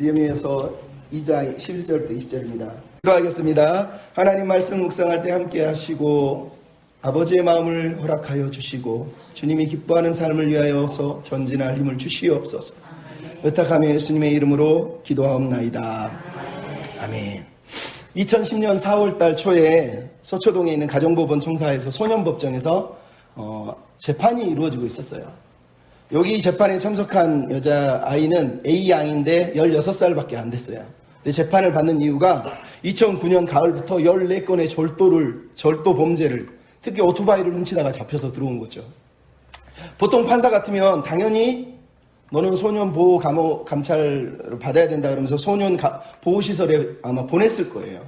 느헤미야서 2장 11절부터 20절입니다. 기도하겠습니다. 하나님 말씀 묵상할 때 함께 하시고 아버지의 마음을 허락하여 주시고 주님이 기뻐하는 삶을 위하여서 전진할 힘을 주시옵소서. 의탁하며 예수님의 이름으로 기도하옵나이다. 아멘. 2010년 4월달 초에 서초동에 있는 가정법원 총사에서 소년법정에서 재판이 이루어지고 있었어요. 여기 재판에 참석한 여자아이는 A양인데 16살밖에 안 됐어요. 근데 재판을 받는 이유가 2009년 가을부터 14건의 절도 범죄를, 특히 오토바이를 훔치다가 잡혀서 들어온 거죠. 보통 판사 같으면 당연히 너는 소년 보호 감찰을 받아야 된다 그러면서 소년 보호시설에 아마 보냈을 거예요.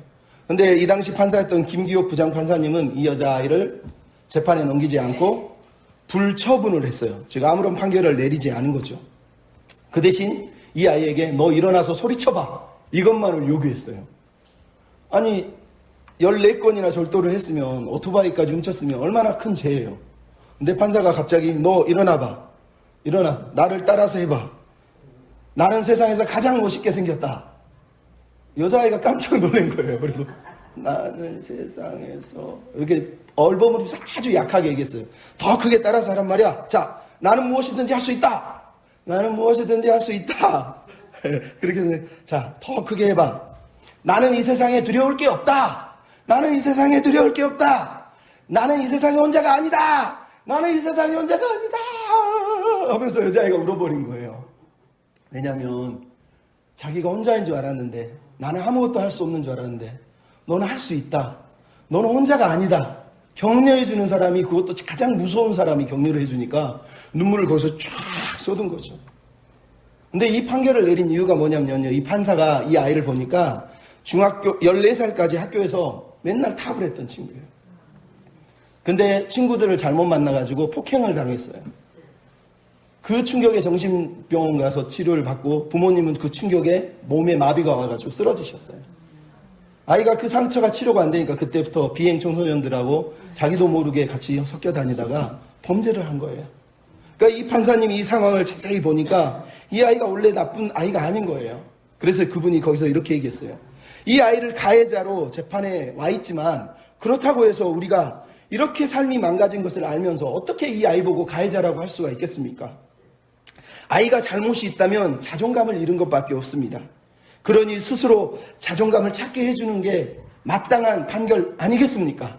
근데 이 당시 판사였던 김기옥 부장판사님은 이 여자아이를 재판에 넘기지 않고 불처분을 했어요. 즉 아무런 판결을 내리지 않은 거죠. 그 대신 이 아이에게 너 일어나서 소리쳐봐, 이것만을 요구했어요. 아니 14건이나 절도를 했으면, 오토바이까지 훔쳤으면 얼마나 큰 죄예요. 근데 판사가 갑자기 너 일어나봐, 일어나서 나를 따라서 해봐, 나는 세상에서 가장 멋있게 생겼다. 여자아이가 깜짝 놀란 거예요. 그래서 나는 세상에서, 이렇게 얼버무리면서 아주 약하게 얘기했어요. 더 크게 따라서 하란 말이야. 자, 나는 무엇이든지 할 수 있다. 나는 무엇이든지 할 수 있다. 그렇게 해서 자, 더 크게 해봐. 나는 이 세상에 두려울 게 없다. 나는 이 세상에 두려울 게 없다. 나는 이 세상에 혼자가 아니다. 나는 이 세상에 혼자가 아니다. 하면서 여자아이가 울어버린 거예요. 왜냐하면 자기가 혼자인 줄 알았는데, 나는 아무것도 할 수 없는 줄 알았는데 너는 할 수 있다. 너는 혼자가 아니다. 격려해주는 사람이, 그것도 가장 무서운 사람이 격려를 해주니까 눈물을 거기서 쫙 쏟은 거죠. 근데 이 판결을 내린 이유가 뭐냐면요, 이 판사가 이 아이를 보니까 중학교 14살까지 학교에서 맨날 탑을 했던 친구예요. 근데 친구들을 잘못 만나가지고 폭행을 당했어요. 그 충격에 정신병원 가서 치료를 받고 부모님은 그 충격에 몸에 마비가 와가지고 쓰러지셨어요. 아이가 그 상처가 치료가 안 되니까 그때부터 비행 청소년들하고 자기도 모르게 같이 섞여 다니다가 범죄를 한 거예요. 그러니까 이 판사님이 이 상황을 자세히 보니까 이 아이가 원래 나쁜 아이가 아닌 거예요. 그래서 그분이 거기서 이렇게 얘기했어요. 이 아이를 가해자로 재판에 와 있지만 그렇다고 해서 우리가 이렇게 삶이 망가진 것을 알면서 어떻게 이 아이 보고 가해자라고 할 수가 있겠습니까? 아이가 잘못이 있다면 자존감을 잃은 것밖에 없습니다. 그러니 스스로 자존감을 찾게 해주는 게 마땅한 판결 아니겠습니까?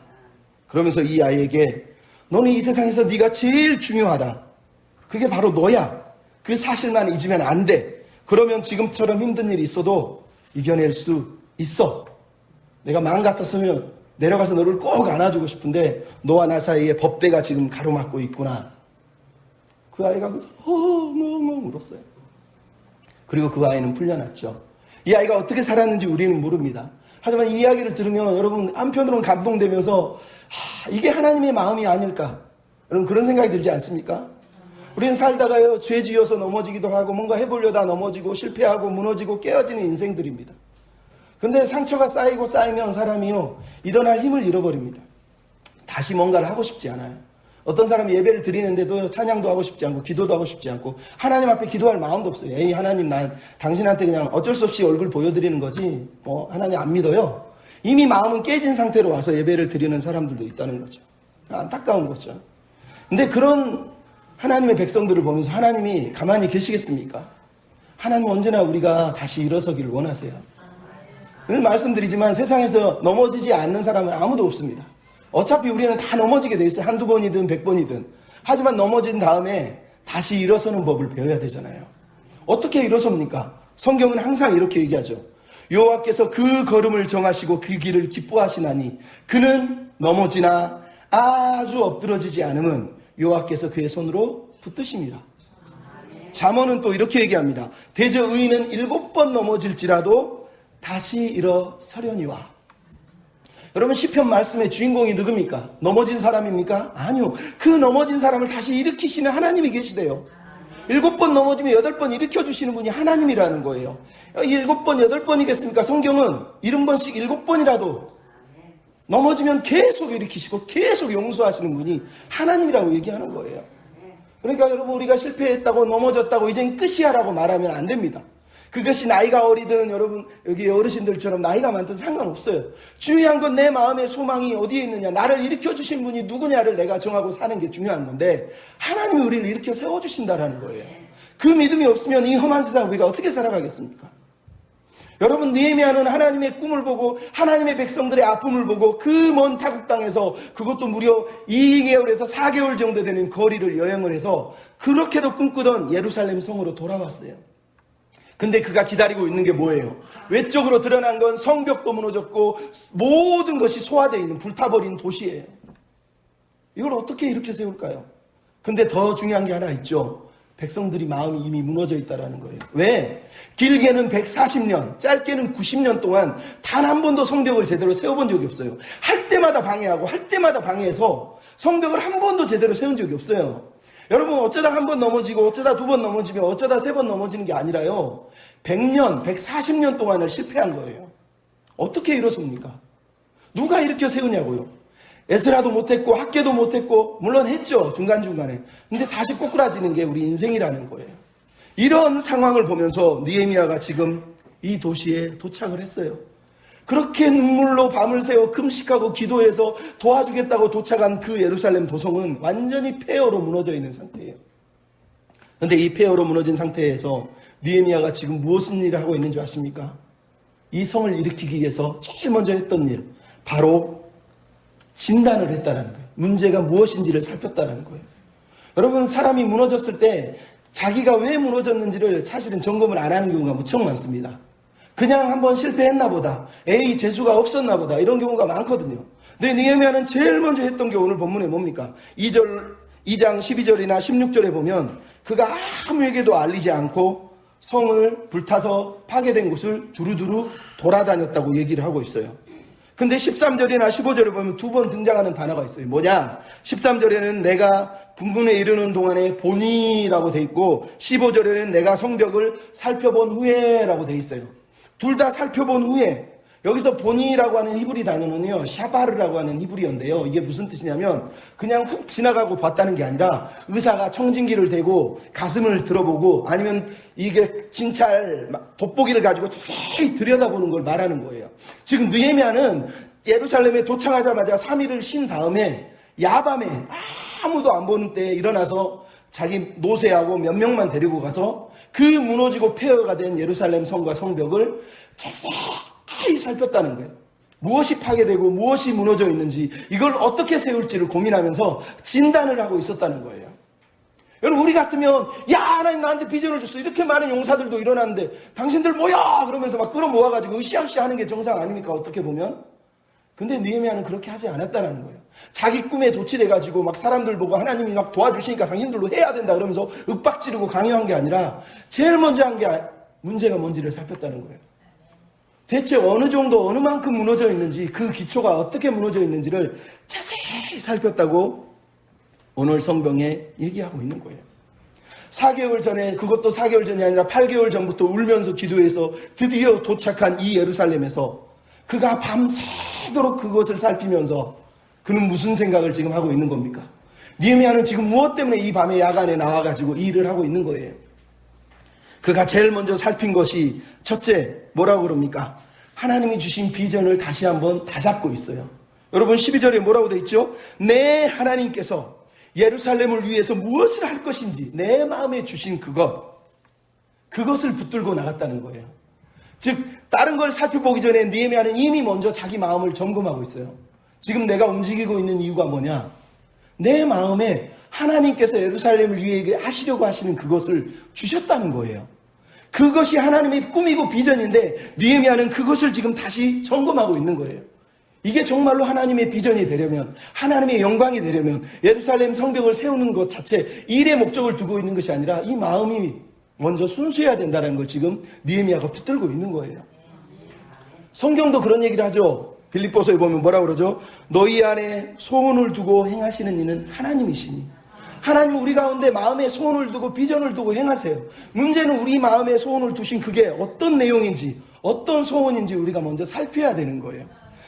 그러면서 이 아이에게 너는 이 세상에서 네가 제일 중요하다. 그게 바로 너야. 그 사실만 잊으면 안 돼. 그러면 지금처럼 힘든 일이 있어도 이겨낼 수 있어. 내가 마음 같았으면 내려가서 너를 꼭 안아주고 싶은데 너와 나 사이에 법대가 지금 가로막고 있구나. 그 아이가 엉엉 울었어요. 그리고 그 아이는 풀려났죠. 이 아이가 어떻게 살았는지 우리는 모릅니다. 하지만 이 이야기를 들으면 여러분 한편으로는 감동되면서 이게 하나님의 마음이 아닐까, 여러분 그런 생각이 들지 않습니까? 우리는 살다가요 죄 지어서 넘어지기도 하고 뭔가 해보려다 넘어지고 실패하고 무너지고 깨어지는 인생들입니다. 근데 상처가 쌓이고 쌓이면 사람이요 일어날 힘을 잃어버립니다. 다시 뭔가를 하고 싶지 않아요. 어떤 사람이 예배를 드리는데도 찬양도 하고 싶지 않고 기도도 하고 싶지 않고 하나님 앞에 기도할 마음도 없어요. 에이 하나님, 난 당신한테 그냥 어쩔 수 없이 얼굴 보여드리는 거지 하나님 안 믿어요. 이미 마음은 깨진 상태로 와서 예배를 드리는 사람들도 있다는 거죠. 안타까운 거죠. 근데 그런 하나님의 백성들을 보면서 하나님이 가만히 계시겠습니까? 하나님은 언제나 우리가 다시 일어서기를 원하세요. 늘 말씀드리지만 세상에서 넘어지지 않는 사람은 아무도 없습니다. 어차피 우리는 다 넘어지게 돼 있어요. 한두 번이든 100번이든. 하지만 넘어진 다음에 다시 일어서는 법을 배워야 되잖아요. 어떻게 일어섭니까? 성경은 항상 이렇게 얘기하죠. 여호와께서 그 걸음을 정하시고 그 길을 기뻐하시나니 그는 넘어지나 아주 엎드러지지 않음은 여호와께서 그의 손으로 붙드십니다. 잠언은 또 이렇게 얘기합니다. 대저 의인은 7번 넘어질지라도 다시 일어서려니와. 여러분 시편 말씀의 주인공이 누굽니까? 넘어진 사람입니까? 아니요. 그 넘어진 사람을 다시 일으키시는 하나님이 계시대요. 7번 넘어지면 8번 일으켜주시는 분이 하나님이라는 거예요. 7번, 8번이겠습니까? 성경은 70번씩 7번이라도 넘어지면 계속 일으키시고 계속 용서하시는 분이 하나님이라고 얘기하는 거예요. 그러니까 여러분 우리가 실패했다고 넘어졌다고 이젠 끝이야라고 말하면 안 됩니다. 그것이 나이가 어리든 여러분 여기 어르신들처럼 나이가 많든 상관없어요. 중요한 건 내 마음의 소망이 어디에 있느냐, 나를 일으켜주신 분이 누구냐를 내가 정하고 사는 게 중요한 건데, 하나님이 우리를 일으켜 세워주신다라는 거예요. 그 믿음이 없으면 이 험한 세상 우리가 어떻게 살아가겠습니까? 여러분, 느헤미야는 하나님의 꿈을 보고 하나님의 백성들의 아픔을 보고 그 먼 타국 땅에서, 그것도 무려 2개월에서 4개월 정도 되는 거리를 여행을 해서 그렇게도 꿈꾸던 예루살렘 성으로 돌아왔어요. 근데 그가 기다리고 있는 게 뭐예요? 외적으로 드러난 건 성벽도 무너졌고 모든 것이 소화되어 있는 불타버린 도시예요. 이걸 어떻게 이렇게 세울까요? 근데 더 중요한 게 하나 있죠. 백성들이 마음이 이미 무너져 있다는 거예요. 왜? 길게는 140년, 짧게는 90년 동안 단 한 번도 성벽을 제대로 세워본 적이 없어요. 할 때마다 방해하고 할 때마다 방해해서 성벽을 한 번도 제대로 세운 적이 없어요. 여러분, 어쩌다 한 번 넘어지고 어쩌다 두 번 넘어지면 어쩌다 세 번 넘어지는 게 아니라요, 100년, 140년 동안을 실패한 거예요. 어떻게 이렇습니까? 누가 일으켜 세우냐고요. 에스라도 못했고 학계도 못했고, 물론 했죠, 중간중간에. 근데 다시 꼬꾸라지는 게 우리 인생이라는 거예요. 이런 상황을 보면서 느헤미야가 지금 이 도시에 도착을 했어요. 그렇게 눈물로 밤을 새워 금식하고 기도해서 도와주겠다고 도착한 그 예루살렘 도성은 완전히 폐허로 무너져 있는 상태예요. 그런데 이 폐허로 무너진 상태에서 느헤미야가 지금 무슨 일을 하고 있는 줄 아십니까? 이 성을 일으키기 위해서 제일 먼저 했던 일, 바로 진단을 했다는 거예요. 문제가 무엇인지를 살폈다는 거예요. 여러분, 사람이 무너졌을 때 자기가 왜 무너졌는지를 사실은 점검을 안 하는 경우가 무척 많습니다. 그냥 한번 실패했나 보다, 에이 재수가 없었나 보다, 이런 경우가 많거든요. 근데 느헤미야는 제일 먼저 했던 게 오늘 본문에 뭡니까? 2장 12절이나 16절에 보면 그가 아무에게도 알리지 않고 성을 불타서 파괴된 곳을 두루두루 돌아다녔다고 얘기를 하고 있어요. 근데 13절이나 15절에 보면 두 번 등장하는 단어가 있어요. 뭐냐? 13절에는 내가 분분에 이르는 동안에 보니라고 돼 있고, 15절에는 내가 성벽을 살펴본 후에라고 돼 있어요. 둘 다 살펴본 후에, 여기서 보니라고 하는 히브리 단어는요, 샤바르라고 하는 히브리어인데요, 이게 무슨 뜻이냐면 그냥 훅 지나가고 봤다는 게 아니라 의사가 청진기를 대고 가슴을 들어보고, 아니면 이게 진찰 돋보기를 가지고 자세히 들여다보는 걸 말하는 거예요. 지금 느헤미야는 예루살렘에 도착하자마자 3일을 쉰 다음에 야밤에 아무도 안 보는 때에 일어나서 자기 노새하고 몇 명만 데리고 가서 그 무너지고 폐허가 된 예루살렘 성과 성벽을 자세히 살폈다는 거예요. 무엇이 파괴되고 무엇이 무너져 있는지, 이걸 어떻게 세울지를 고민하면서 진단을 하고 있었다는 거예요. 여러분, 우리 같으면 야, 하나님 나한테 비전을 줬어, 이렇게 많은 용사들도 일어났는데 당신들 뭐야 그러면서 막 끌어모아가지고 으쌰으쌰 하는 게 정상 아닙니까, 어떻게 보면? 근데 느헤미야는 그렇게 하지 않았다는 거예요. 자기 꿈에 도취돼가지고 막 사람들 보고 하나님이 막 도와주시니까 당신들로 해야 된다 그러면서 윽박지르고 강요한 게 아니라 제일 먼저 한 게 문제가 뭔지를 살폈다는 거예요. 대체 어느 정도, 어느 만큼 무너져 있는지, 그 기초가 어떻게 무너져 있는지를 자세히 살폈다고 오늘 성경에 얘기하고 있는 거예요. 4개월 전에, 그것도 4개월 전이 아니라 8개월 전부터 울면서 기도해서 드디어 도착한 이 예루살렘에서 그가 밤새도록 그것을 살피면서 그는 무슨 생각을 지금 하고 있는 겁니까? 느헤미야는 지금 무엇 때문에 이 밤에 야간에 나와가지고 이 일을 하고 있는 거예요? 그가 제일 먼저 살핀 것이, 첫째, 뭐라고 그럽니까? 하나님이 주신 비전을 다시 한번 다잡고 있어요. 여러분, 12절에 뭐라고 돼 있죠? 내 하나님께서 예루살렘을 위해서 무엇을 할 것인지 내 마음에 주신 그것을 붙들고 나갔다는 거예요. 즉, 다른 걸 살펴보기 전에 느헤미야는 이미 먼저 자기 마음을 점검하고 있어요. 지금 내가 움직이고 있는 이유가 뭐냐? 내 마음에 하나님께서 예루살렘을 위해 하시려고 하시는 그것을 주셨다는 거예요. 그것이 하나님의 꿈이고 비전인데 느헤미야는 그것을 지금 다시 점검하고 있는 거예요. 이게 정말로 하나님의 비전이 되려면, 하나님의 영광이 되려면 예루살렘 성벽을 세우는 것 자체, 일의 목적을 두고 있는 것이 아니라 이 마음이 먼저 순수해야 된다는 걸 지금 느헤미야가 붙들고 있는 거예요. 성경도 그런 얘기를 하죠. 빌립보서에 보면 뭐라고 그러죠? 너희 안에 소원을 두고 행하시는 이는 하나님이시니. 하나님 우리 가운데 마음에 소원을 두고 비전을 두고 행하세요. 문제는 우리 마음에 소원을 두신 그게 어떤 내용인지, 어떤 소원인지 우리가 먼저 살펴야 되는 거예요.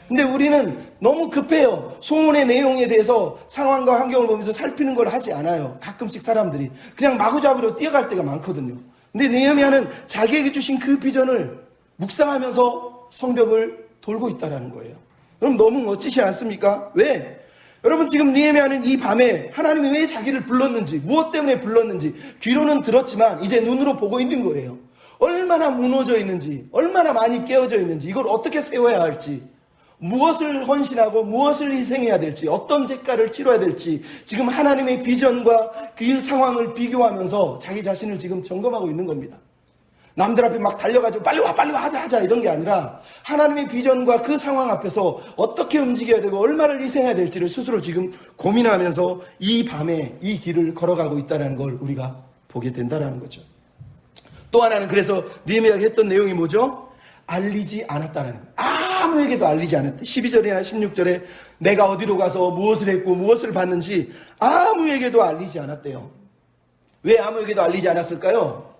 근데 우리는 너무 급해요. 소원의 내용에 대해서 상황과 환경을 보면서 살피는 걸 하지 않아요. 가끔씩 사람들이 그냥 마구잡이로 뛰어갈 때가 많거든요. 근데 느헤미야는 자기에게 주신 그 비전을 묵상하면서 성벽을 돌고 있다는 거예요. 그럼 너무 멋지지 않습니까? 왜? 여러분, 지금 느헤미야는 이 밤에 하나님이 왜 자기를 불렀는지, 무엇 때문에 불렀는지 귀로는 들었지만 이제 눈으로 보고 있는 거예요. 얼마나 무너져 있는지, 얼마나 많이 깨어져 있는지, 이걸 어떻게 세워야 할지, 무엇을 헌신하고 무엇을 희생해야 될지, 어떤 대가를 치러야 될지, 지금 하나님의 비전과 그 상황을 비교하면서 자기 자신을 지금 점검하고 있는 겁니다. 남들 앞에 막 달려가지고 빨리 와 하자 이런 게 아니라 하나님의 비전과 그 상황 앞에서 어떻게 움직여야 되고 얼마를 희생해야 될지를 스스로 지금 고민하면서 이 밤에 이 길을 걸어가고 있다는 걸 우리가 보게 된다는 거죠. 또 하나는 그래서 느헤미야가 했던 내용이 뭐죠? 알리지 않았다는 거예요. 아무에게도 알리지 않았대. 12절이나 16절에 내가 어디로 가서 무엇을 했고 무엇을 봤는지 아무에게도 알리지 않았대요. 왜 아무에게도 알리지 않았을까요?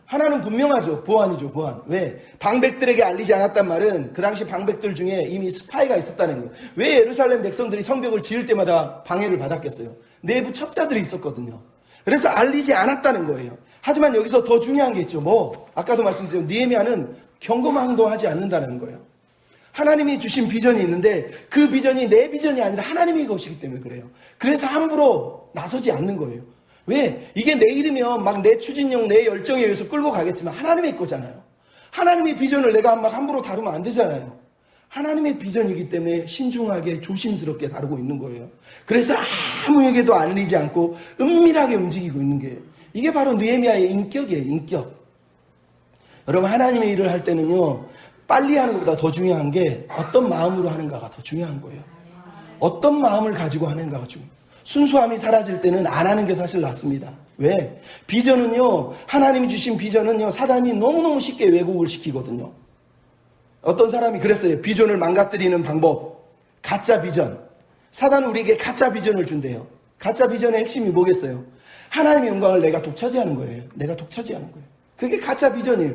하나는 분명하죠. 보안이죠, 보안. 왜? 방백들에게 알리지 않았단 말은 그 당시 방백들 중에 이미 스파이가 있었다는 거예요. 왜 예루살렘 백성들이 성벽을 지을 때마다 방해를 받았겠어요? 내부 첩자들이 있었거든요. 그래서 알리지 않았다는 거예요. 하지만 여기서 더 중요한 게 있죠. 아까도 말씀드린 느헤미야는 경거망도하지 않는다는 거예요. 하나님이 주신 비전이 있는데 그 비전이 내 비전이 아니라 하나님의 것이기 때문에 그래요. 그래서 함부로 나서지 않는 거예요. 왜? 이게 내 일이면 막 내 추진력, 내 열정에 의해서 끌고 가겠지만 하나님의 거잖아요. 하나님의 비전을 내가 막 함부로 다루면 안 되잖아요. 하나님의 비전이기 때문에 신중하게 조심스럽게 다루고 있는 거예요. 그래서 아무에게도 알리지 않고 은밀하게 움직이고 있는 게 이게 바로 느헤미야의 인격이에요. 인격. 여러분, 하나님의 일을 할 때는요, 빨리 하는 것보다 더 중요한 게 어떤 마음으로 하는가가 더 중요한 거예요. 어떤 마음을 가지고 하는가가 중요해요. 순수함이 사라질 때는 안 하는 게 사실 낫습니다. 왜? 비전은요, 하나님이 주신 비전은요, 사단이 너무너무 쉽게 왜곡을 시키거든요. 어떤 사람이 그랬어요. 비전을 망가뜨리는 방법. 가짜 비전. 사단은 우리에게 가짜 비전을 준대요. 가짜 비전의 핵심이 뭐겠어요? 하나님의 영광을 내가 독차지하는 거예요. 내가 독차지하는 거예요. 그게 가짜 비전이에요.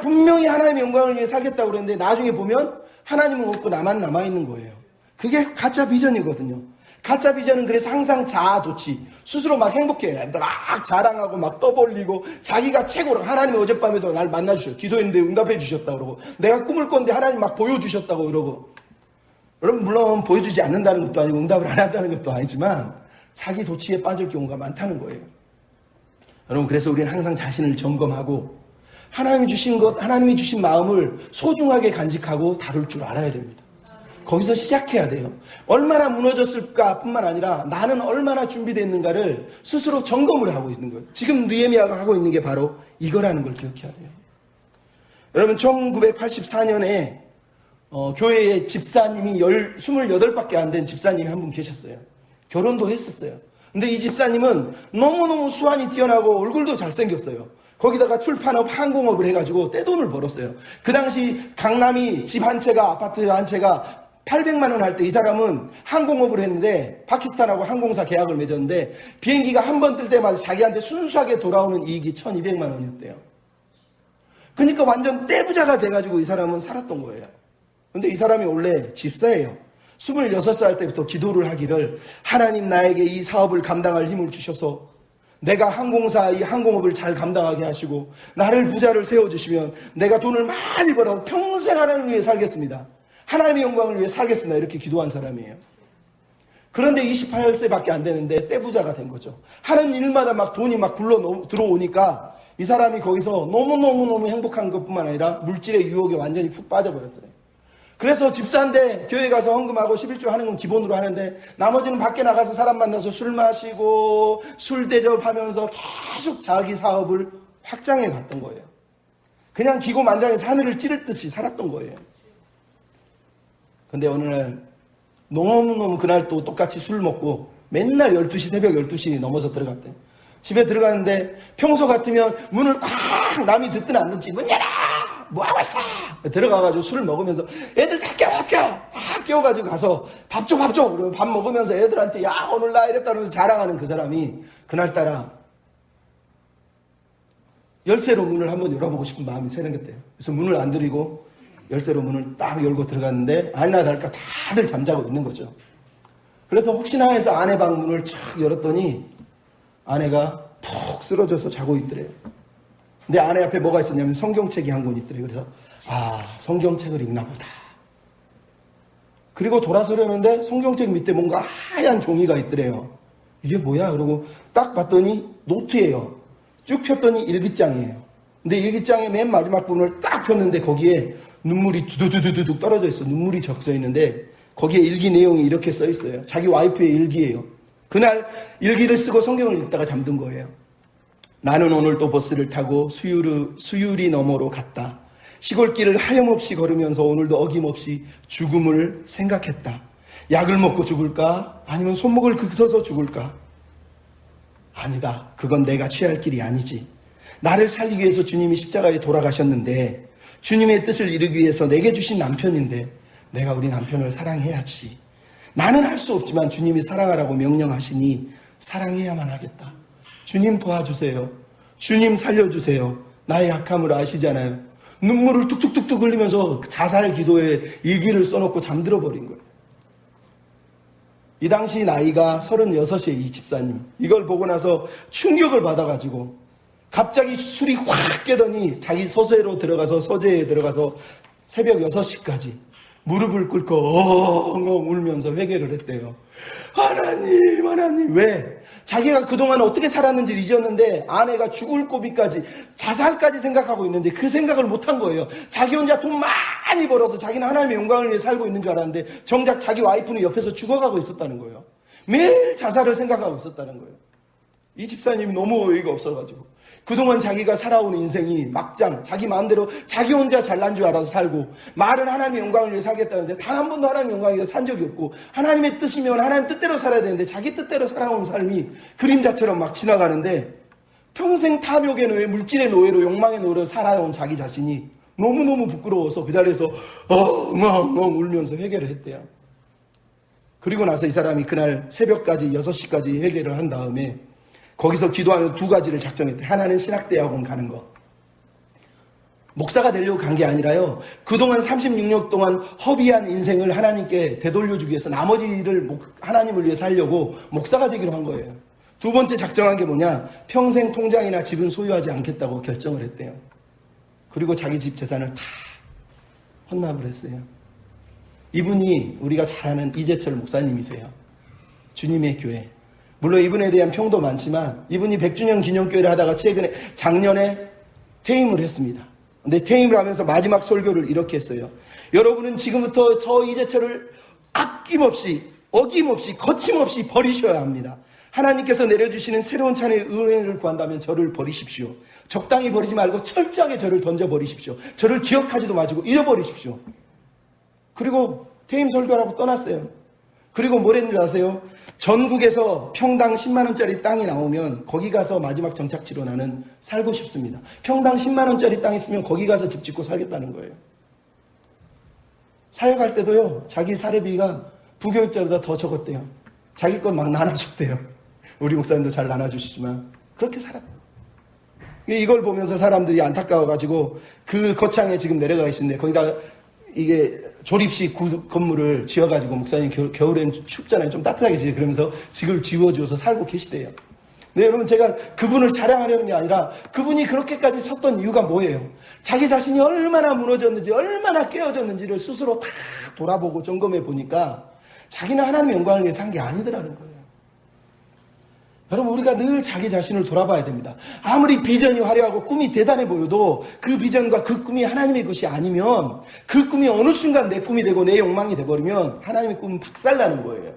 분명히 하나님의 영광을 위해 살겠다고 그랬는데 나중에 보면 하나님은 없고 나만 남아있는 거예요. 그게 가짜 비전이거든요. 가짜 비전은 그래서 항상 자아도취, 스스로 막 행복해, 막 자랑하고 막 떠벌리고 자기가 최고라고. 하나님이 어젯밤에도 날 만나주셨어요. 기도했는데 응답해 주셨다고 그러고, 내가 꿈을 꿨는데 하나님 막 보여주셨다고 그러고. 여러분, 물론 보여주지 않는다는 것도 아니고 응답을 안 한다는 것도 아니지만 자기 도취에 빠질 경우가 많다는 거예요. 여러분, 그래서 우리는 항상 자신을 점검하고 하나님이 주신 것, 하나님이 주신 마음을 소중하게 간직하고 다룰 줄 알아야 됩니다. 거기서 시작해야 돼요. 얼마나 무너졌을까 뿐만 아니라 나는 얼마나 준비됐는가를 스스로 점검을 하고 있는 거예요. 지금 느헤미야가 하고 있는 게 바로 이거라는 걸 기억해야 돼요. 여러분, 1984년에 교회에 집사님이 28밖에 안 된 집사님이 한 분 계셨어요. 결혼도 했었어요. 근데 이 집사님은 너무너무 수완이 뛰어나고 얼굴도 잘생겼어요. 거기다가 출판업, 항공업을 해가지고 떼돈을 벌었어요. 그 당시 강남이 집 한 채가, 아파트 한 채가 800만 원 할 때 이 사람은 항공업을 했는데 파키스탄하고 항공사 계약을 맺었는데 비행기가 한 번 뜰 때마다 자기한테 순수하게 돌아오는 이익이 1200만 원이었대요. 그러니까 완전 떼부자가 돼가지고 이 사람은 살았던 거예요. 근데 이 사람이 원래 집사예요. 26살 때부터 기도를 하기를, 하나님 나에게 이 사업을 감당할 힘을 주셔서 내가 항공사 이 항공업을 잘 감당하게 하시고 나를 부자를 세워주시면 내가 돈을 많이 벌어서 평생 하나님을 위해 살겠습니다. 하나님의 영광을 위해 살겠습니다. 이렇게 기도한 사람이에요. 그런데 28세밖에 안 되는데 떼부자가 된 거죠. 하는 일마다 막 돈이 막 굴러 들어오니까 이 사람이 거기서 너무너무 행복한 것뿐만 아니라 물질의 유혹에 완전히 푹 빠져버렸어요. 그래서 집사인데 교회 가서 헌금하고 11조 하는 건 기본으로 하는데 나머지는 밖에 나가서 사람 만나서 술 마시고 술 대접하면서 계속 자기 사업을 확장해 갔던 거예요. 그냥 기고만장해서 하늘을 찌를 듯이 살았던 거예요. 근데 어느 날 너무너무 그날 또 똑같이 술 먹고 맨날 12시, 새벽 12시 넘어서 들어갔대. 집에 들어갔는데 평소 같으면 문을 콱 남이 듣든 안 듣지 문 열어! 뭐하고 있어? 들어가가지고 술을 먹으면서 애들 다 깨워가지고 가서 밥 줘! 그러면 밥 먹으면서 애들한테 야 오늘 나 이랬다 그러면서 자랑하는 그 사람이 그날따라 열쇠로 문을 한번 열어보고 싶은 마음이 생겼대요. 그래서 문을 안 들이고 열쇠로 문을 딱 열고 들어갔는데 아니나 다를까 다들 잠자고 있는 거죠. 그래서 혹시나 해서 아내 방 문을 쫙 열었더니 아내가 푹 쓰러져서 자고 있더래요. 내 아내 앞에 뭐가 있었냐면 성경책이 한 권 있더래요. 그래서 성경책을 읽나 보다. 그리고 돌아서려는데 성경책 밑에 뭔가 하얀 종이가 있더래요. 이게 뭐야? 그러고 딱 봤더니 노트예요. 쭉 폈더니 일기장이에요. 근데 일기장의 맨 마지막 부분을 딱 폈는데 거기에 눈물이 두두두두둑 떨어져 있어. 눈물이 적셔 있는데 거기에 일기 내용이 이렇게 써 있어요. 자기 와이프의 일기예요. 그날 일기를 쓰고 성경을 읽다가 잠든 거예요. 나는 오늘 또 버스를 타고 수유리 너머로 갔다. 시골길을 하염없이 걸으면서 오늘도 어김없이 죽음을 생각했다. 약을 먹고 죽을까? 아니면 손목을 긁어서 죽을까? 아니다. 그건 내가 취할 길이 아니지. 나를 살리기 위해서 주님이 십자가에 돌아가셨는데 주님의 뜻을 이루기 위해서 내게 주신 남편인데 내가 우리 남편을 사랑해야지. 나는 할 수 없지만 주님이 사랑하라고 명령하시니 사랑해야만 하겠다. 주님 도와주세요. 주님 살려주세요. 나의 약함을 아시잖아요. 눈물을 뚝뚝뚝뚝 흘리면서 자살 기도에 일기를 써놓고 잠들어 버린 거예요. 이 당시 나이가 36의 이 집사님이 이걸 보고 나서 충격을 받아가지고 갑자기 술이 확 깨더니 자기 서재에 들어가서 새벽 6시까지 무릎을 꿇고 엉엉 울면서 회개를 했대요. 하나님 왜? 자기가 그동안 어떻게 살았는지를 잊었는데 아내가 죽을 고비까지 자살까지 생각하고 있는데 그 생각을 못한 거예요. 자기 혼자 돈 많이 벌어서 자기는 하나님의 영광을 위해 살고 있는 줄 알았는데 정작 자기 와이프는 옆에서 죽어가고 있었다는 거예요. 매일 자살을 생각하고 있었다는 거예요. 이 집사님이 너무 어이가 없어가지고 그동안 자기가 살아온 인생이 막장 자기 마음대로 자기 혼자 잘난 줄 알아서 살고 말은 하나님의 영광을 위해 살겠다는데 단 한 번도 하나님의 영광을 위해 산 적이 없고 하나님의 뜻이면 하나님 뜻대로 살아야 되는데 자기 뜻대로 살아온 삶이 그림자처럼 막 지나가는데 평생 탐욕의 노예, 물질의 노예로 욕망의 노예로 살아온 자기 자신이 너무너무 부끄러워서 그 자리에서 엉엉 울면서 회개를 했대요. 그리고 나서 이 사람이 그날 새벽까지 6시까지 회개를 한 다음에 거기서 기도하면서 2가지를 작정했대. 하나는 신학대학원 가는 거. 목사가 되려고 간 게 아니라요. 그동안 36년 동안 허비한 인생을 하나님께 되돌려주기 위해서 나머지를 하나님을 위해 살려고 목사가 되기로 한 거예요. 2번째 작정한 게 뭐냐? 평생 통장이나 집은 소유하지 않겠다고 결정을 했대요. 그리고 자기 집 재산을 다 헌납을 했어요. 이분이 우리가 잘 아는 이재철 목사님이세요. 주님의 교회. 물론 이분에 대한 평도 많지만 이분이 100주년 기념교회를 하다가 작년에 퇴임을 했습니다. 근데 퇴임을 하면서 마지막 설교를 이렇게 했어요. 여러분은 지금부터 저 이재철을 아낌없이 어김없이 거침없이 버리셔야 합니다. 하나님께서 내려주시는 새로운 찬의 은혜를 구한다면 저를 버리십시오. 적당히 버리지 말고 철저하게 저를 던져버리십시오. 저를 기억하지도 마시고 잃어버리십시오. 그리고 퇴임 설교라고 떠났어요. 그리고 뭐랬는지 아세요? 전국에서 평당 10만원짜리 땅이 나오면 거기 가서 마지막 정착지로 나는 살고 싶습니다. 평당 10만원짜리 땅 있으면 거기 가서 집 짓고 살겠다는 거예요. 사역할 때도요, 자기 사례비가 부교육자보다 더 적었대요. 자기 건 막 나눠줬대요. 우리 목사님도 잘 나눠주시지만 그렇게 살았다. 이걸 보면서 사람들이 안타까워가지고 그 거창에 지금 내려가 계신데 거기다가 이게 조립식 건물을 지어가지고 목사님 겨울엔 춥잖아요. 좀 따뜻하게 지어 그러면서 집을 지어주어서 살고 계시대요. 네, 여러분 제가 그분을 자랑하려는 게 아니라 그분이 그렇게까지 섰던 이유가 뭐예요? 자기 자신이 얼마나 무너졌는지 얼마나 깨어졌는지를 스스로 다 돌아보고 점검해 보니까 자기는 하나님의 영광을 위해 산 게 아니더라는 거예요. 여러분 우리가 늘 자기 자신을 돌아봐야 됩니다. 아무리 비전이 화려하고 꿈이 대단해 보여도 그 비전과 그 꿈이 하나님의 것이 아니면 그 꿈이 어느 순간 내 꿈이 되고 내 욕망이 돼버리면 하나님의 꿈은 박살나는 거예요.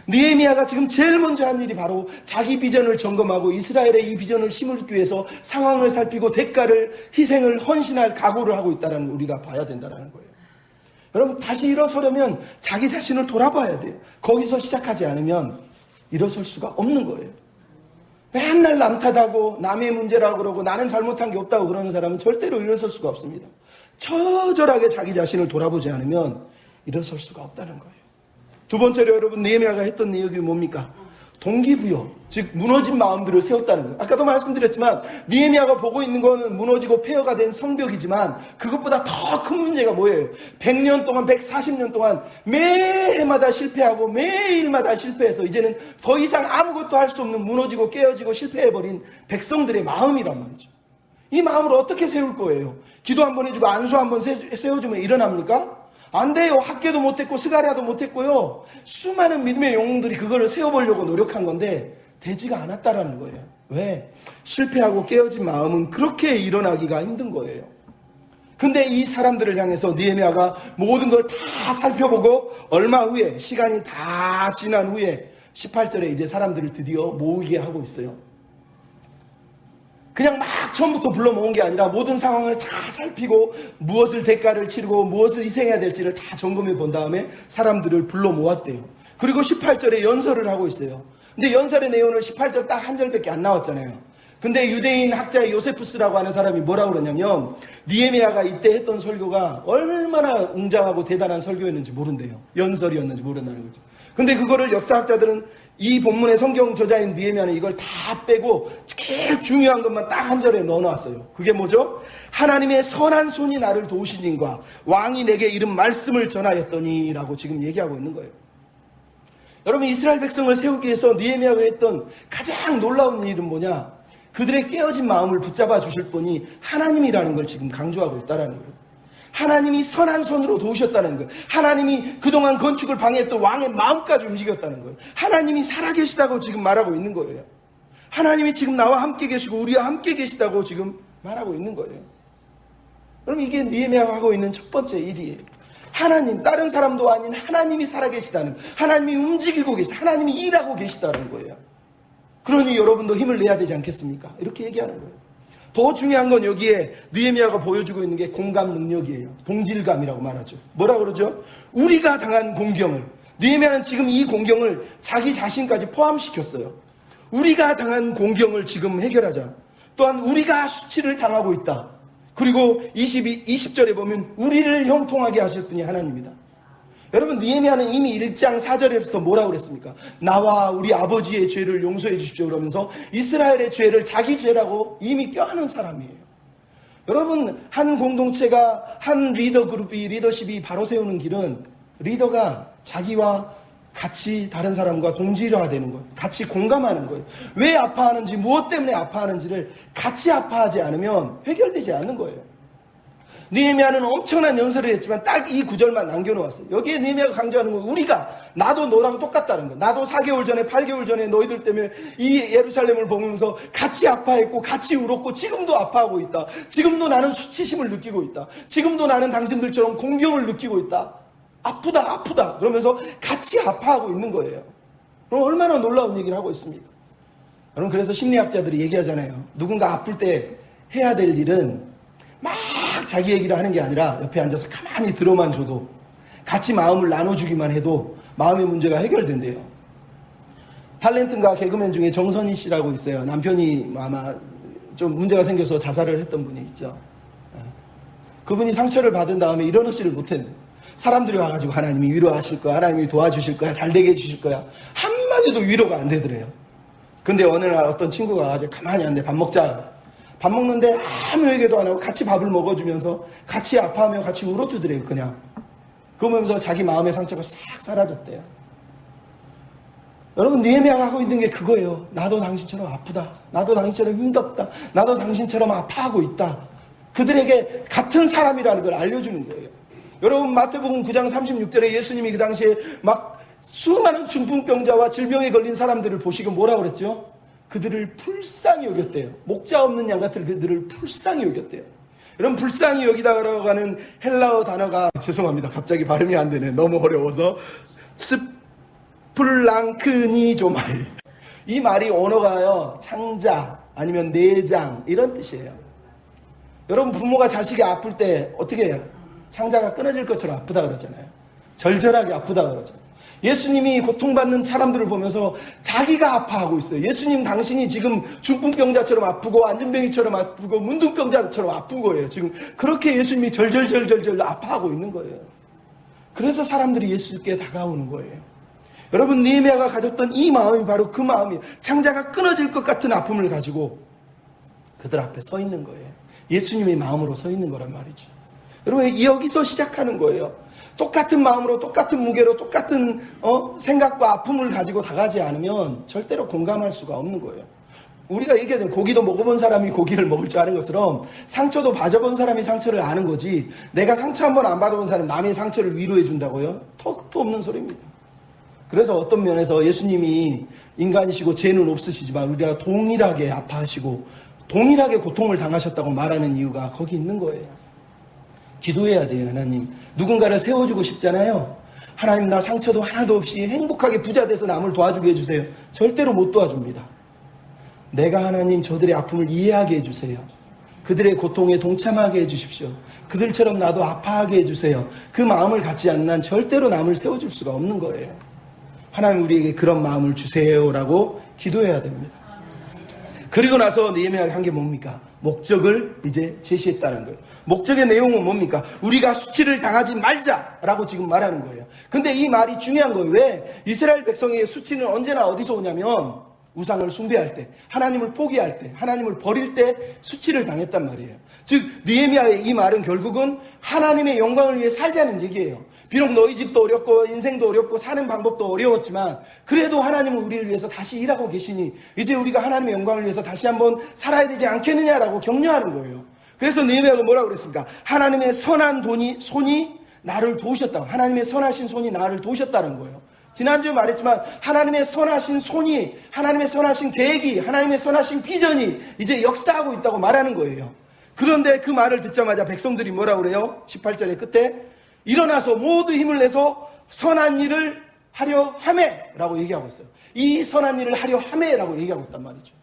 느헤미야가 지금 제일 먼저 한 일이 바로 자기 비전을 점검하고 이스라엘의 이 비전을 심기 위해서 상황을 살피고 대가를 희생을 헌신할 각오를 하고 있다는 걸 우리가 봐야 된다는 거예요. 여러분 다시 일어서려면 자기 자신을 돌아봐야 돼요. 거기서 시작하지 않으면 일어설 수가 없는 거예요. 맨날 남 탓하고 남의 문제라고 그러고 나는 잘못한 게 없다고 그러는 사람은 절대로 일어설 수가 없습니다. 처절하게 자기 자신을 돌아보지 않으면 일어설 수가 없다는 거예요. 2번째로 여러분 느헤미야가 했던 내용이 뭡니까? 동기부여, 즉 무너진 마음들을 세웠다는 거예요. 아까도 말씀드렸지만 느헤미야가 보고 있는 거는 무너지고 폐허가 된 성벽이지만 그것보다 더 큰 문제가 뭐예요? 100년 동안 140년 동안 매해마다 실패하고 매일마다 실패해서 이제는 더 이상 아무것도 할 수 없는 무너지고 깨어지고 실패해버린 백성들의 마음이란 말이죠. 이 마음을 어떻게 세울 거예요? 기도 한번 해주고 안수 한번 세워주면 일어납니까? 안 돼요. 학교도 못했고 스가랴도 못했고요. 수많은 믿음의 영웅들이 그거를 세워보려고 노력한 건데 되지가 않았다라는 거예요. 왜? 실패하고 깨어진 마음은 그렇게 일어나기가 힘든 거예요. 근데 이 사람들을 향해서 느헤미야가 모든 걸 다 살펴보고 얼마 후에, 시간이 다 지난 후에 18절에 이제 사람들을 드디어 모이게 하고 있어요. 그냥 막 처음부터 불러 모은 게 아니라 모든 상황을 다 살피고 무엇을 대가를 치르고 무엇을 희생해야 될지를 다 점검해 본 다음에 사람들을 불러 모았대요. 그리고 18절에 연설을 하고 있어요. 근데 연설의 내용은 18절 딱 한 절밖에 안 나왔잖아요. 근데 유대인 학자의 요세푸스라고 하는 사람이 뭐라고 그러냐면 느헤미야가 이때 했던 설교가 얼마나 웅장하고 대단한 설교였는지 모른대요. 연설이었는지 모른다는 거죠. 근데 그거를 역사학자들은 이 본문의 성경 저자인 느헤미야는 이걸 다 빼고 제일 중요한 것만 딱 한 절에 넣어놨어요. 그게 뭐죠? 하나님의 선한 손이 나를 도우시님과 왕이 내게 이른 말씀을 전하였더니 라고 지금 얘기하고 있는 거예요. 여러분, 이스라엘 백성을 세우기 위해서 느헤미야가 했던 가장 놀라운 일은 뭐냐? 그들의 깨어진 마음을 붙잡아 주실 분이 하나님이라는 걸 지금 강조하고 있다는 거예요. 하나님이 선한 손으로 도우셨다는 거예요. 하나님이 그동안 건축을 방해했던 왕의 마음까지 움직였다는 거예요. 하나님이 살아계시다고 지금 말하고 있는 거예요. 하나님이 지금 나와 함께 계시고 우리와 함께 계시다고 지금 말하고 있는 거예요. 그럼 이게 느헤미야가 하고 있는 첫 번째 일이에요. 하나님, 다른 사람도 아닌 하나님이 살아계시다는 거예요. 하나님이 움직이고 계시다. 하나님이 일하고 계시다는 거예요. 그러니 여러분도 힘을 내야 되지 않겠습니까? 이렇게 얘기하는 거예요. 더 중요한 건 여기에 느헤미야가 보여주고 있는 게 공감 능력이에요. 동질감이라고 말하죠. 뭐라 그러죠? 우리가 당한 공경을, 느헤미야는 지금 이 공경을 자기 자신까지 포함시켰어요. 우리가 당한 공경을 지금 해결하자. 또한 우리가 수치를 당하고 있다. 그리고 20절에 보면 우리를 형통하게 하실 분이 하나님이다. 여러분, 느헤미야는 이미 1장 4절에부터 뭐라고 그랬습니까? 나와 우리 아버지의 죄를 용서해 주십시오 그러면서 이스라엘의 죄를 자기 죄라고 이미 껴안은 사람이에요. 여러분, 한 공동체가, 한 리더 그룹이, 리더십이 바로 세우는 길은 리더가 자기와 같이 다른 사람과 동질화되는 거예요. 같이 공감하는 거예요. 왜 아파하는지, 무엇 때문에 아파하는지를 같이 아파하지 않으면 해결되지 않는 거예요. 느헤미야는 엄청난 연설을 했지만 딱 이 구절만 남겨놓았어요. 여기에 느헤미야가 강조하는 건 우리가, 나도 너랑 똑같다는 거. 나도 4개월 전에 8개월 전에 너희들 때문에 이 예루살렘을 보면서 같이 아파했고 같이 울었고 지금도 아파하고 있다. 지금도 나는 수치심을 느끼고 있다. 지금도 나는 당신들처럼 공경을 느끼고 있다. 아프다 그러면서 같이 아파하고 있는 거예요. 그럼 얼마나 놀라운 얘기를 하고 있습니까? 여러분, 그래서 심리학자들이 얘기하잖아요. 누군가 아플 때 해야 될 일은 막 자기 얘기를 하는 게 아니라 옆에 앉아서 가만히 들어만 줘도, 같이 마음을 나눠주기만 해도 마음의 문제가 해결된대요. 탤런트인가 개그맨 중에 정선희 씨라고 있어요. 남편이 아마 좀 문제가 생겨서 자살을 했던 분이 있죠. 그분이 상처를 받은 다음에 일어나지를 못했는데 사람들이 와가지고 하나님이 위로하실 거야, 하나님이 도와주실 거야, 잘되게 해주실 거야, 한마디도 위로가 안 되더래요. 근데 어느 날 어떤 친구가 와가지고 가만히 앉는데 밥 먹자. 밥 먹는데 아무 얘기도 안 하고 같이 밥을 먹어주면서 같이 아파하며 같이 울어주더래요. 그냥 그러면서 자기 마음의 상처가 싹 사라졌대요. 여러분, 느헤미야가 하고 있는 게 그거예요. 나도 당신처럼 아프다, 나도 당신처럼 힘겹다, 나도 당신처럼 아파하고 있다. 그들에게 같은 사람이라는 걸 알려주는 거예요. 여러분, 마태복음 9장 36절에 예수님이 그 당시에 막 수많은 중풍병자와 질병에 걸린 사람들을 보시고 뭐라고 그랬죠? 그들을 불쌍히 여겼대요. 목자 없는 양 같은 그들을 불쌍히 여겼대요. 여러분, 불쌍히 여기다라고 하는 헬라어 단어가, 죄송합니다, 갑자기 발음이 안 되네, 너무 어려워서, 스플랑크니조마이, 이 말이 언어가요, 창자 아니면 내장 이런 뜻이에요. 여러분, 부모가 자식이 아플 때 어떻게 해요? 창자가 끊어질 것처럼 아프다 그러잖아요. 절절하게 아프다 그러잖아요. 예수님이 고통받는 사람들을 보면서 자기가 아파하고 있어요. 예수님 당신이 지금 중풍병자처럼 아프고 안전병이처럼 아프고 문둥병자처럼 아픈 거예요. 지금 그렇게 예수님이 절절절절절 아파하고 있는 거예요. 그래서 사람들이 예수께 다가오는 거예요. 여러분, 느헤미야가 가졌던 이 마음이 바로 그 마음이에요. 창자가 끊어질 것 같은 아픔을 가지고 그들 앞에 서 있는 거예요. 예수님의 마음으로 서 있는 거란 말이죠. 여러분, 여기서 시작하는 거예요. 똑같은 마음으로, 똑같은 무게로, 똑같은 생각과 아픔을 가지고 다가지 않으면 절대로 공감할 수가 없는 거예요. 우리가 얘기하잖아요. 고기도 먹어본 사람이 고기를 먹을 줄 아는 것처럼 상처도 받아본 사람이 상처를 아는 거지, 내가 상처 한 번 안 받아본 사람이 남의 상처를 위로해 준다고요? 턱도 없는 소리입니다. 그래서 어떤 면에서 예수님이 인간이시고 죄는 없으시지만 우리가 동일하게 아파하시고 동일하게 고통을 당하셨다고 말하는 이유가 거기 있는 거예요. 기도해야 돼요. 하나님, 누군가를 세워주고 싶잖아요. 하나님, 나 상처도 하나도 없이 행복하게 부자 돼서 남을 도와주게 해주세요. 절대로 못 도와줍니다. 내가 하나님 저들의 아픔을 이해하게 해주세요. 그들의 고통에 동참하게 해주십시오. 그들처럼 나도 아파하게 해주세요. 그 마음을 갖지 않는 한 절대로 남을 세워줄 수가 없는 거예요. 하나님, 우리에게 그런 마음을 주세요라고 기도해야 됩니다. 그리고 나서 느헤미야가 한 게 뭡니까? 목적을 이제 제시했다는 거예요. 목적의 내용은 뭡니까? 우리가 수치를 당하지 말자라고 지금 말하는 거예요. 근데 이 말이 중요한 거예요. 왜? 이스라엘 백성에게 수치는 언제나 어디서 오냐면 우상을 숭배할 때, 하나님을 포기할 때, 하나님을 버릴 때 수치를 당했단 말이에요. 즉 느헤미야의 이 말은 결국은 하나님의 영광을 위해 살자는 얘기예요. 비록 너희 집도 어렵고 인생도 어렵고 사는 방법도 어려웠지만 그래도 하나님은 우리를 위해서 다시 일하고 계시니 이제 우리가 하나님의 영광을 위해서 다시 한번 살아야 되지 않겠느냐라고 격려하는 거예요. 그래서 느헤미야가 뭐라고 그랬습니까? 하나님의 선한 손이 나를 도우셨다. 하나님의 선하신 손이 나를 도우셨다는 거예요. 지난주에 말했지만 하나님의 선하신 손이, 하나님의 선하신 계획이, 하나님의 선하신 비전이 이제 역사하고 있다고 말하는 거예요. 그런데 그 말을 듣자마자 백성들이 뭐라고 그래요? 18절의 끝에 일어나서 모두 힘을 내서 선한 일을 하려 하매 라고 얘기하고 있어요. 이 선한 일을 하려 하매 라고 얘기하고 있단 말이죠.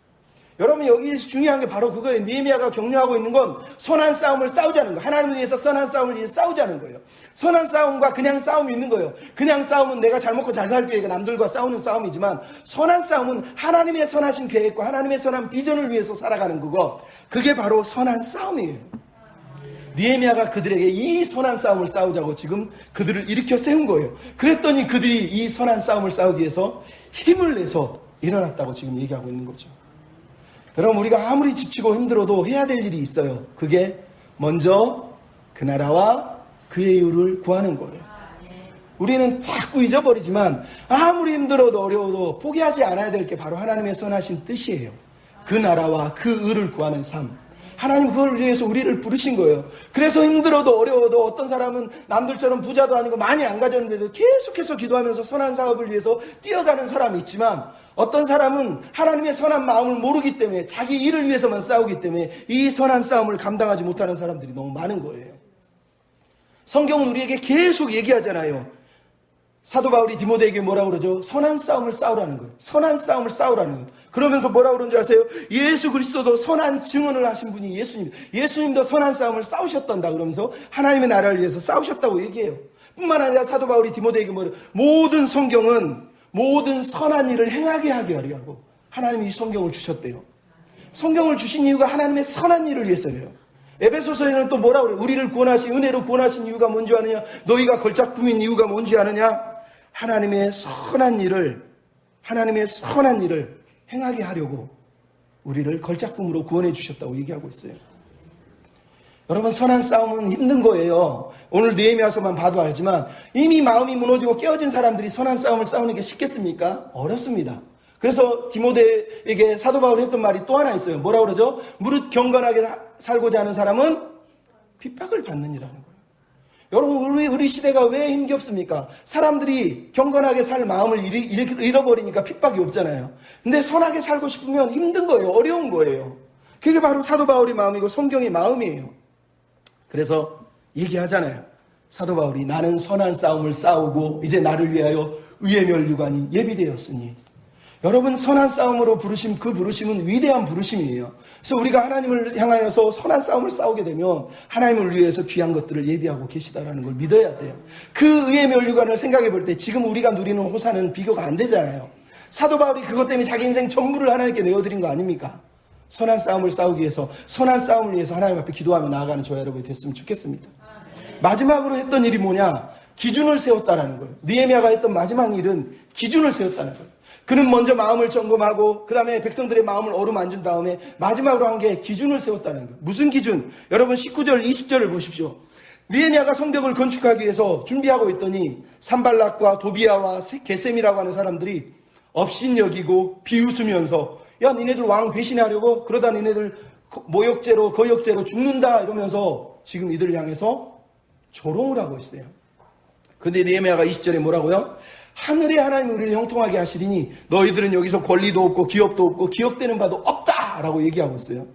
여러분, 여기에서 중요한 게 바로 그거예요. 느헤미야가 격려하고 있는 건 선한 싸움을 싸우자는 거예요. 하나님을 위해서 선한 싸움을 위해서 싸우자는 거예요. 선한 싸움과 그냥 싸움이 있는 거예요. 그냥 싸움은 내가 잘 먹고 잘 살기 위해 남들과 싸우는 싸움이지만 선한 싸움은 하나님의 선하신 계획과 하나님의 선한 비전을 위해서 살아가는 거고, 그게 바로 선한 싸움이에요. 느헤미야가 그들에게 이 선한 싸움을 싸우자고 지금 그들을 일으켜 세운 거예요. 그랬더니 그들이 이 선한 싸움을 싸우기 위해서 힘을 내서 일어났다고 지금 얘기하고 있는 거죠. 여러분, 우리가 아무리 지치고 힘들어도 해야 될 일이 있어요. 그게 먼저 그 나라와 그의 이유를 구하는 거예요. 우리는 자꾸 잊어버리지만 아무리 힘들어도 어려워도 포기하지 않아야 될 게 바로 하나님의 선하신 뜻이에요. 그 나라와 그 의를 구하는 삶. 하나님 그걸 위해서 우리를 부르신 거예요. 그래서 힘들어도 어려워도 어떤 사람은 남들처럼 부자도 아니고 많이 안 가졌는데도 계속해서 기도하면서 선한 사업을 위해서 뛰어가는 사람이 있지만, 어떤 사람은 하나님의 선한 마음을 모르기 때문에 자기 일을 위해서만 싸우기 때문에 이 선한 싸움을 감당하지 못하는 사람들이 너무 많은 거예요. 성경은 우리에게 계속 얘기하잖아요. 사도 바울이 디모데에게 뭐라고 그러죠? 선한 싸움을 싸우라는 거예요. 선한 싸움을 싸우라는 거예요. 그러면서 뭐라고 그러는지 아세요? 예수 그리스도도 선한 증언을 하신 분이 예수님도 선한 싸움을 싸우셨단다 그러면서 하나님의 나라를 위해서 싸우셨다고 얘기해요. 뿐만 아니라 사도 바울이 디모데에게 뭐래요? 모든 성경은 모든 선한 일을 행하게 하게 하려고 하나님이 이 성경을 주셨대요. 성경을 주신 이유가 하나님의 선한 일을 위해서예요. 에베소서에는 또 뭐라고 그래요? 우리를 구원하신, 은혜로 구원하신 이유가 뭔지 아느냐? 너희가 걸작품인 이유가 뭔지 아느냐? 하나님의 선한 일을 행하게 하려고 우리를 걸작품으로 구원해 주셨다고 얘기하고 있어요. 여러분, 선한 싸움은 힘든 거예요. 오늘 느헤미야서만 봐도 알지만 이미 마음이 무너지고 깨어진 사람들이 선한 싸움을 싸우는 게 쉽겠습니까? 어렵습니다. 그래서 디모데에게 사도 바울이 했던 말이 또 하나 있어요. 뭐라고 그러죠? 무릇 경건하게 살고자 하는 사람은 핍박을 받느니라는 거예요. 여러분, 우리 시대가 왜 힘겹습니까? 사람들이 경건하게 살 마음을 잃어버리니까 핍박이 없잖아요. 근데 선하게 살고 싶으면 힘든 거예요. 어려운 거예요. 그게 바로 사도 바울의 마음이고 성경의 마음이에요. 그래서 얘기하잖아요. 사도 바울이 나는 선한 싸움을 싸우고 이제 나를 위하여 의의 면류관이 예비되었으니. 여러분, 선한 싸움으로 부르심, 그 부르심은 위대한 부르심이에요. 그래서 우리가 하나님을 향하여서 선한 싸움을 싸우게 되면 하나님을 위해서 귀한 것들을 예비하고 계시다라는 걸 믿어야 돼요. 그 의의 면류관을 생각해 볼 때 지금 우리가 누리는 호사는 비교가 안 되잖아요. 사도 바울이 그것 때문에 자기 인생 전부를 하나님께 내어드린 거 아닙니까? 선한 싸움을 싸우기 위해서, 선한 싸움을 위해서 하나님 앞에 기도하며 나아가는 저와 여러분이 됐으면 좋겠습니다. 마지막으로 했던 일이 뭐냐? 기준을 세웠다라는 거예요. 느헤미야가 했던 마지막 일은 기준을 세웠다는 거예요. 그는 먼저 마음을 점검하고 그 다음에 백성들의 마음을 어루만진 다음에 마지막으로 한 게 기준을 세웠다는 거예요. 무슨 기준? 여러분 19절 20절을 보십시오. 느헤미야가 성벽을 건축하기 위해서 준비하고 있더니 산발락과 도비아와 게셈이라고 하는 사람들이 업신여기고 비웃으면서 야, 니네들 왕 배신하려고? 그러다 니네들 모욕죄로 거역죄로 죽는다 이러면서 지금 이들을 향해서 조롱을 하고 있어요. 근데 느헤미야가 20절에 뭐라고요? 하늘의 하나님이 우리를 형통하게 하시리니 너희들은 여기서 권리도 없고 기업도 없고 기억되는 바도 없다라고 얘기하고 있어요.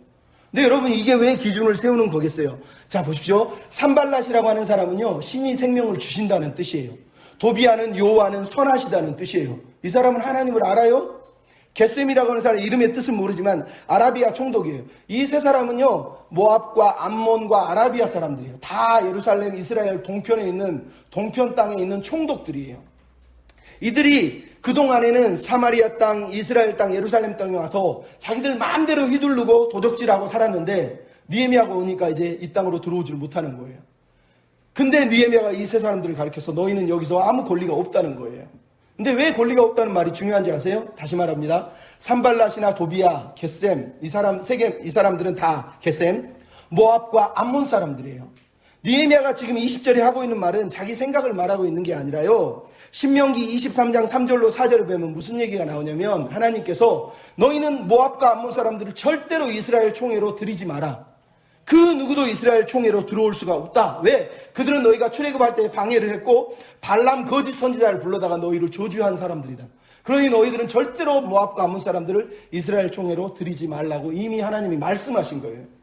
근데 여러분, 이게 왜 기준을 세우는 거겠어요? 자, 보십시오. 산발랏이라고 하는 사람은요, 신이 생명을 주신다는 뜻이에요. 도비아는 여호와는 선하시다는 뜻이에요. 이 사람은 하나님을 알아요? 게셈이라고 하는 사람 이름의 뜻은 모르지만 아라비아 총독이에요. 이 세 사람은요, 모압과 암몬과 아라비아 사람들이에요. 다 예루살렘, 이스라엘 동편에 있는, 동편 땅에 있는 총독들이에요. 이들이 그동안에는 사마리아 땅, 이스라엘 땅, 예루살렘 땅에 와서 자기들 마음대로 휘두르고 도적질하고 살았는데 느헤미야가 오니까 이제 이 땅으로 들어오지를 못하는 거예요. 근데 느헤미야가 이 세 사람들을 가르쳐서 너희는 여기서 아무 권리가 없다는 거예요. 근데 왜 권리가 없다는 말이 중요한지 아세요? 다시 말합니다. 산발랏이나 도비아, 게셈, 이 사람들은 다 게셈, 모압과 암몬 사람들이에요. 느헤미야가 지금 20절에 하고 있는 말은 자기 생각을 말하고 있는 게 아니라요, 신명기 23장 3절로 4절을 보면 무슨 얘기가 나오냐면 하나님께서 너희는 모압과 암몬 사람들을 절대로 이스라엘 총회로 들이지 마라. 그 누구도 이스라엘 총회로 들어올 수가 없다. 왜? 그들은 너희가 출애굽할 때 방해를 했고 발람 거짓 선지자를 불러다가 너희를 저주한 사람들이다. 그러니 너희들은 절대로 모압과 암몬 사람들을 이스라엘 총회로 들이지 말라고 이미 하나님이 말씀하신 거예요.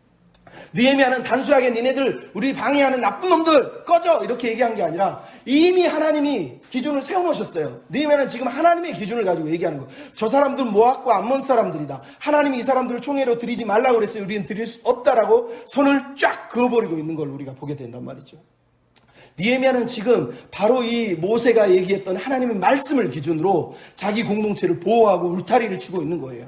느헤미야는 단순하게 니네들 우리 방해하는 나쁜 놈들 꺼져 이렇게 얘기한 게 아니라 이미 하나님이 기준을 세워놓으셨어요. 느헤미야는 지금 하나님의 기준을 가지고 얘기하는 거예요. 저 사람들은 모압과 암몬 사람들이다. 하나님이 이 사람들을 총회로 들이지 말라고 그랬어요. 우리는 들일 수 없다라고 손을 쫙 그어버리고 있는 걸 우리가 보게 된단 말이죠. 느헤미야는 지금 바로 이 모세가 얘기했던 하나님의 말씀을 기준으로 자기 공동체를 보호하고 울타리를 치고 있는 거예요.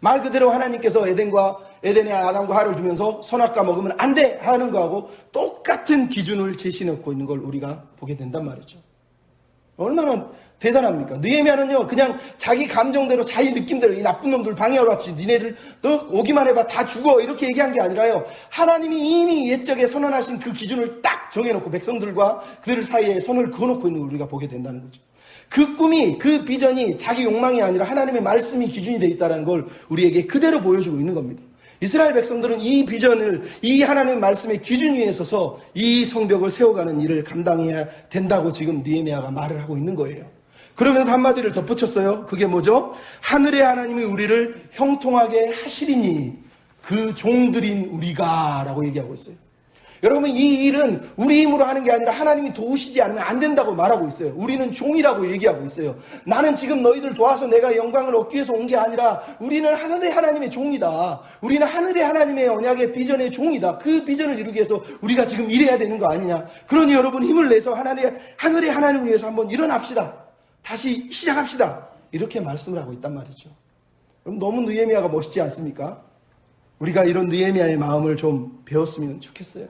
말 그대로 하나님께서 에덴에 아담과 하와를 두면서 선악과 먹으면 안 돼 하는 거하고 똑같은 기준을 제시해놓고 있는 걸 우리가 보게 된단 말이죠. 얼마나 대단합니까? 느헤미야는요, 그냥 자기 감정대로 자기 느낌대로 이 나쁜 놈들 방해하러 왔지, 니네들 너 오기만 해봐 다 죽어 이렇게 얘기한 게 아니라요, 하나님이 이미 옛적에 선언하신 그 기준을 딱 정해놓고 백성들과 그들 사이에 선을 그어놓고 있는 걸 우리가 보게 된다는 거죠. 그 꿈이, 그 비전이 자기 욕망이 아니라 하나님의 말씀이 기준이 되어 있다는 걸 우리에게 그대로 보여주고 있는 겁니다. 이스라엘 백성들은 이 비전을, 이 하나님의 말씀의 기준 위에 서서 이 성벽을 세워가는 일을 감당해야 된다고 지금 느헤미야가 말을 하고 있는 거예요. 그러면서 한마디를 덧붙였어요. 그게 뭐죠? 하늘의 하나님이 우리를 형통하게 하시리니 그 종들인 우리가 라고 얘기하고 있어요. 여러분, 이 일은 우리 힘으로 하는 게 아니라 하나님이 도우시지 않으면 안 된다고 말하고 있어요. 우리는 종이라고 얘기하고 있어요. 나는 지금 너희들 도와서 내가 영광을 얻기 위해서 온 게 아니라 우리는 하늘의 하나님의 종이다. 우리는 하늘의 하나님의 언약의 비전의 종이다. 그 비전을 이루기 위해서 우리가 지금 일해야 되는 거 아니냐. 그러니 여러분 힘을 내서 하늘의 하나님을 위해서 한번 일어납시다. 다시 시작합시다. 이렇게 말씀을 하고 있단 말이죠. 그럼 너무 느헤미야가 멋있지 않습니까? 우리가 이런 느헤미야의 마음을 좀 배웠으면 좋겠어요.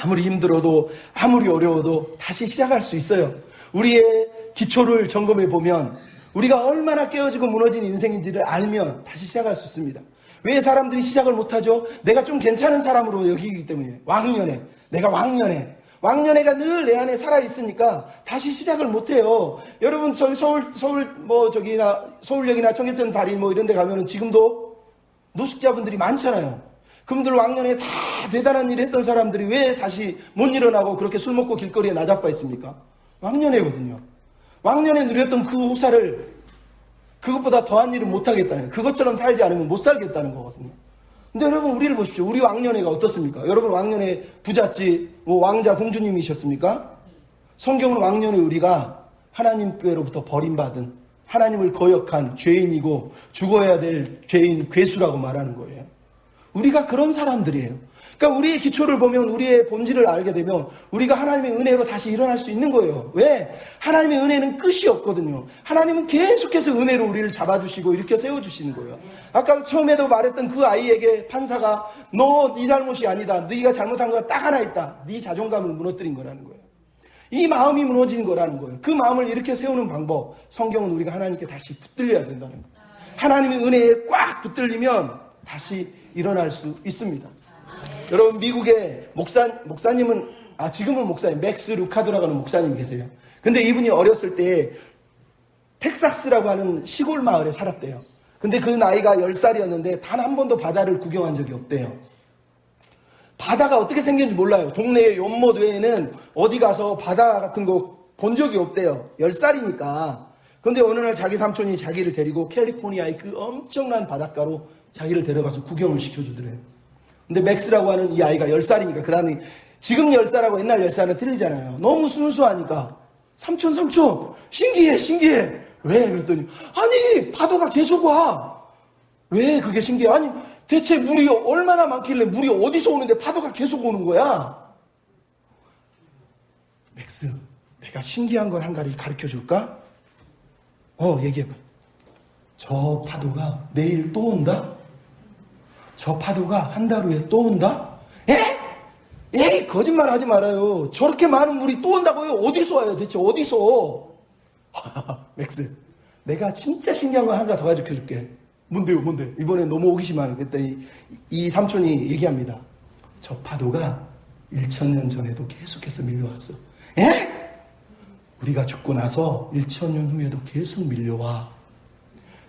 아무리 힘들어도 아무리 어려워도 다시 시작할 수 있어요. 우리의 기초를 점검해 보면 우리가 얼마나 깨어지고 무너진 인생인지를 알면 다시 시작할 수 있습니다. 왜 사람들이 시작을 못하죠? 내가 좀 괜찮은 사람으로 여기기 때문에. 내가 왕년애가 늘 내 안에 살아있으니까 다시 시작을 못해요. 여러분 저기 서울역이나 청계천 다리 이런 데 가면은 지금도 노숙자분들이 많잖아요. 그분들 왕년에 다 대단한 일 했던 사람들이 왜 다시 못 일어나고 그렇게 술 먹고 길거리에 나자빠 있습니까? 왕년에거든요. 왕년에 누렸던 그 호사를 그것보다 더한 일은 못하겠다는 거예요. 그것처럼 살지 않으면 못 살겠다는 거거든요. 근데 여러분 우리를 보십시오. 우리 왕년에가 어떻습니까? 여러분 왕년에 부잣집 왕자 공주님이셨습니까? 성경은 왕년에 우리가 하나님께로부터 버림받은, 하나님을 거역한 죄인이고 죽어야 될 죄인 괴수라고 말하는 거예요. 우리가 그런 사람들이에요. 그러니까 우리의 기초를 보면, 우리의 본질을 알게 되면 우리가 하나님의 은혜로 다시 일어날 수 있는 거예요. 왜? 하나님의 은혜는 끝이 없거든요. 하나님은 계속해서 은혜로 우리를 잡아주시고 이렇게 세워주시는 거예요. 아까 처음에도 말했던 그 아이에게 판사가 너 네 잘못이 아니다. 네가 잘못한 거 딱 하나 있다. 네 자존감을 무너뜨린 거라는 거예요. 이 마음이 무너진 거라는 거예요. 그 마음을 이렇게 세우는 방법, 성경은 우리가 하나님께 다시 붙들려야 된다는 거예요. 하나님의 은혜에 꽉 붙들리면 다시 일어날 수 있습니다. 여러분 미국의 목사님은 지금은 목사님 맥스 루카도라고 하는 목사님이 계세요. 근데 이분이 어렸을 때 텍사스라고 하는 시골 마을에 살았대요. 근데 그 나이가 10살이었는데 단 한 번도 바다를 구경한 적이 없대요. 바다가 어떻게 생겼는지 몰라요. 동네의 연못 외에는 어디 가서 바다 같은 거 본 적이 없대요. 10살이니까. 근데 어느 날 자기 삼촌이 자기를 데리고 캘리포니아의 그 엄청난 바닷가로 자기를 데려가서 구경을 시켜주더래요. 근데 맥스라고 하는 이 아이가 10살이니까 그 다음에 지금 10살하고 옛날 10살은 틀리잖아요. 너무 순수하니까 삼촌 신기해. 왜? 그랬더니 아니 파도가 계속 와. 왜 그게 신기해? 아니 대체 물이 얼마나 많길래 물이 어디서 오는데 파도가 계속 오는 거야? 맥스, 내가 신기한 걸 한 가지 가르쳐 줄까? 얘기해봐. 저 파도가 내일 또 온다? 저 파도가 한 달 후에 또 온다? 에이, 거짓말 하지 말아요. 저렇게 많은 물이 또 온다고요? 어디서 와요? 대체 어디서? 맥스, 내가 진짜 신기한 거 하나 더 가르쳐 줄게. 뭔데요? 이번에 너무 호기심하네. 그랬더니 이 삼촌이 얘기합니다. 저 파도가 1000년 전에도 계속해서 밀려왔어. 우리가 죽고 나서 1000년 후에도 계속 밀려와.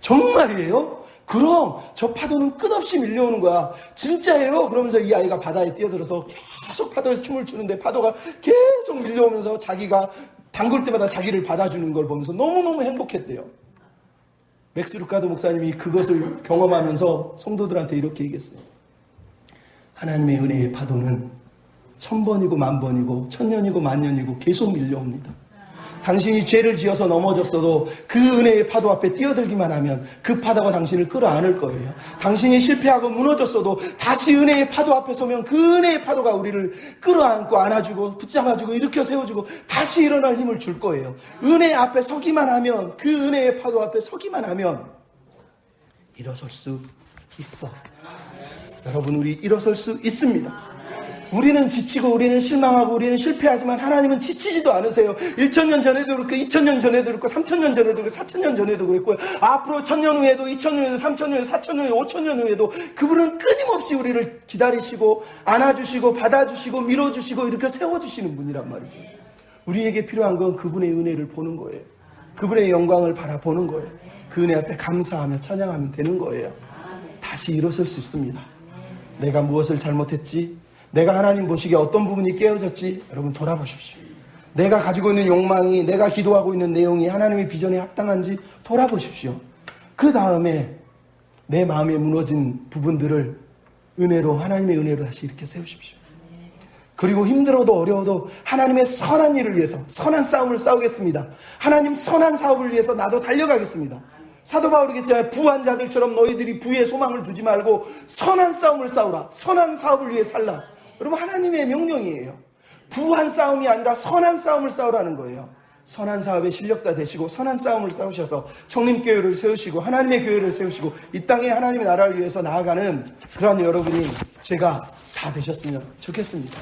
정말이에요? 그럼 저 파도는 끝없이 밀려오는 거야. 진짜예요? 그러면서 이 아이가 바다에 뛰어들어서 계속 파도에서 춤을 추는데 파도가 계속 밀려오면서 자기가 담글 때마다 자기를 받아주는 걸 보면서 너무너무 행복했대요. 맥스 루카도 목사님이 그것을 경험하면서 성도들한테 이렇게 얘기했어요. 하나님의 은혜의 파도는 1000번이고 10,000번이고 1000년이고 10,000년이고 계속 밀려옵니다. 당신이 죄를 지어서 넘어졌어도 그 은혜의 파도 앞에 뛰어들기만 하면 그 파도가 당신을 끌어안을 거예요. 당신이 실패하고 무너졌어도 다시 은혜의 파도 앞에 서면 그 은혜의 파도가 우리를 끌어안고 안아주고 붙잡아주고 일으켜 세워주고 다시 일어날 힘을 줄 거예요. 은혜 앞에 서기만 하면, 그 은혜의 파도 앞에 서기만 하면 일어설 수 있어. 여러분, 우리 일어설 수 있습니다. 우리는 지치고 우리는 실망하고 우리는 실패하지만 하나님은 지치지도 않으세요. 1000년 전에도 그렇고 2000년 전에도 그렇고 3000년 전에도 그렇고 4000년 전에도 그랬고요. 앞으로 1000년 후에도 2000년 후에도 3000년 후에도 4000년 후에도 5000년 후에도 그분은 끊임없이 우리를 기다리시고 안아주시고 받아주시고 밀어주시고 이렇게 세워주시는 분이란 말이죠. 우리에게 필요한 건 그분의 은혜를 보는 거예요. 그분의 영광을 바라보는 거예요. 그 은혜 앞에 감사하며 찬양하면 되는 거예요. 다시 일어설 수 있습니다. 내가 무엇을 잘못했지? 내가 하나님 보시기에 어떤 부분이 깨어졌지? 여러분 돌아보십시오. 내가 가지고 있는 욕망이, 내가 기도하고 있는 내용이 하나님의 비전에 합당한지 돌아보십시오. 그 다음에 내 마음에 무너진 부분들을 은혜로, 하나님의 은혜로 다시 이렇게 세우십시오. 그리고 힘들어도 어려워도 하나님의 선한 일을 위해서 선한 싸움을 싸우겠습니다. 하나님 선한 사업을 위해서 나도 달려가겠습니다. 사도 바울이 했잖아요. 부한 자들처럼 너희들이 부에 소망을 두지 말고 선한 싸움을 싸우라. 선한 사업을 위해 살라. 여러분, 하나님의 명령이에요. 부한 싸움이 아니라 선한 싸움을 싸우라는 거예요. 선한 사업의 실력자 되시고 선한 싸움을 싸우셔서 청림교회를 세우시고 하나님의 교회를 세우시고 이 땅에 하나님의 나라를 위해서 나아가는 그런 여러분이 제가 다 되셨으면 좋겠습니다.